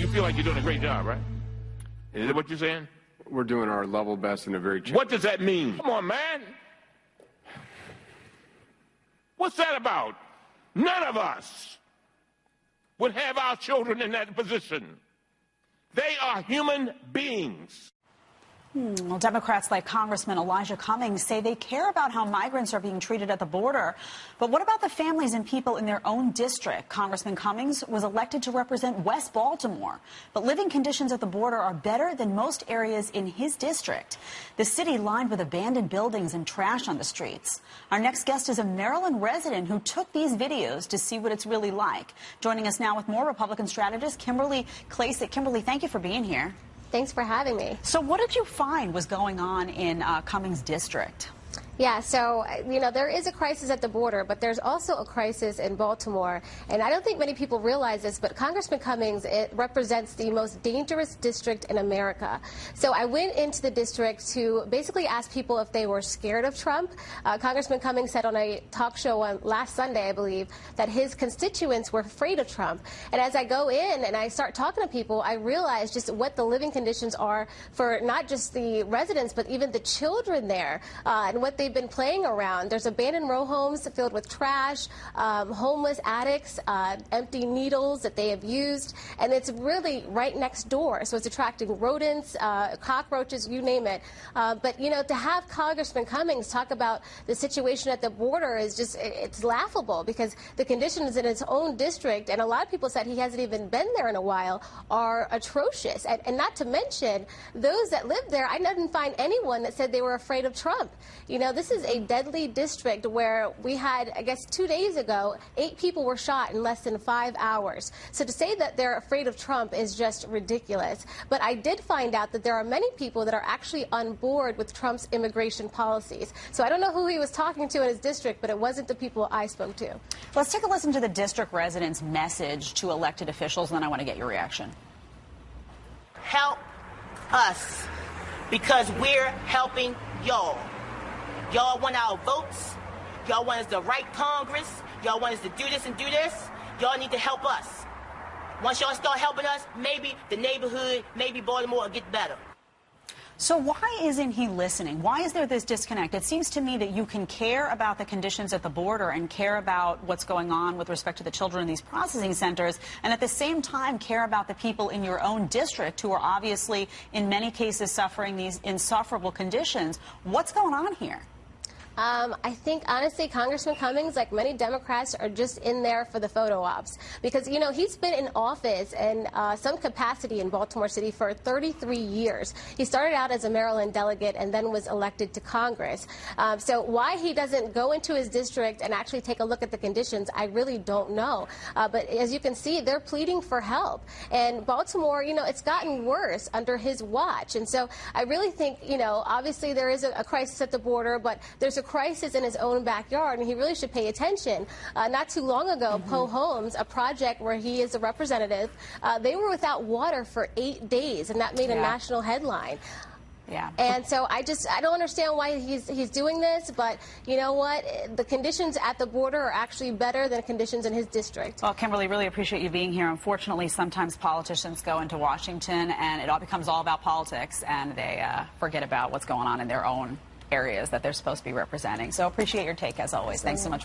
You feel like you're doing a great job, right? Is that what you're saying? We're doing our level best in a very... What does that mean? Come on, man. What's that about? None of us would have our children in that position. They are human beings. Well, Democrats like Congressman Elijah Cummings say they care about how migrants are being treated at the border. But what about the families and people in their own district? Congressman Cummings was elected to represent West Baltimore. But living conditions at the border are better than most areas in his district. The city lined with abandoned buildings and trash on the streets. Our next guest is a Maryland resident who took these videos to see what it's really like. Joining us now with more Republican strategist Kimberly Klacik. Kimberly, thank you for being here. Thanks for having me. So what did you find was going on in Cummings' district? Yeah, so, there is a crisis at the border, but there's also a crisis in Baltimore. And I don't think many people realize this, but Congressman Cummings, it represents the most dangerous district in America. So I went into the district to basically ask people if they were scared of Trump. Congressman Cummings said on a talk show on last Sunday, I believe, that his constituents were afraid of Trump. And as I go in and I start talking to people, I realize just what the living conditions are for not just the residents, but even the children there, and what they've been playing around. There's abandoned row homes filled with trash, homeless addicts, empty needles that they have used, and it's really right next door. So it's attracting rodents, cockroaches, you name it. But, to have Congressman Cummings talk about the situation at the border is just, it's laughable because the conditions in his own district, and a lot of people said he hasn't even been there in a while, are atrocious. And not to mention, those that live there, I didn't find anyone that said they were afraid of Trump. This is a deadly district where we had, I guess, 2 days ago, 8 people were shot in less than 5 hours. So to say that they're afraid of Trump is just ridiculous. But I did find out that there are many people that are actually on board with Trump's immigration policies. So I don't know who he was talking to in his district, but it wasn't the people I spoke to. Let's take a listen to the district residents' message to elected officials, and then I want to get your reaction. Help us, because we're helping y'all. Y'all want our votes. Y'all want us to write Congress. Y'all want us to do this and do this. Y'all need to help us. Once y'all start helping us, maybe the neighborhood, maybe Baltimore will get better. So why isn't he listening? Why is there this disconnect? It seems to me that you can care about the conditions at the border and care about what's going on with respect to the children in these processing centers, and at the same time care about the people in your own district who are obviously, in many cases, suffering these insufferable conditions. What's going on here? I think, honestly, Congressman Cummings, like many Democrats, are just in there for the photo ops. Because, he's been in office in some capacity in Baltimore City for 33 years. He started out as a Maryland delegate and then was elected to Congress. So why he doesn't go into his district and actually take a look at the conditions, I really don't know. But as you can see, they're pleading for help. And Baltimore, it's gotten worse under his watch. And so I really think, obviously there is a crisis at the border, but there's a crisis in his own backyard, and he really should pay attention. Not too long ago, Poe Homes, a project where he is a representative, they were without water for 8 days, and that made a national headline. Yeah. And so I don't understand why he's doing this, but you know what? The conditions at the border are actually better than conditions in his district. Well, Kimberly, really appreciate you being here. Unfortunately, sometimes politicians go into Washington and it all becomes all about politics, and they forget about what's going on in their own areas that they're supposed to be representing. So appreciate your take as always. Thanks so much.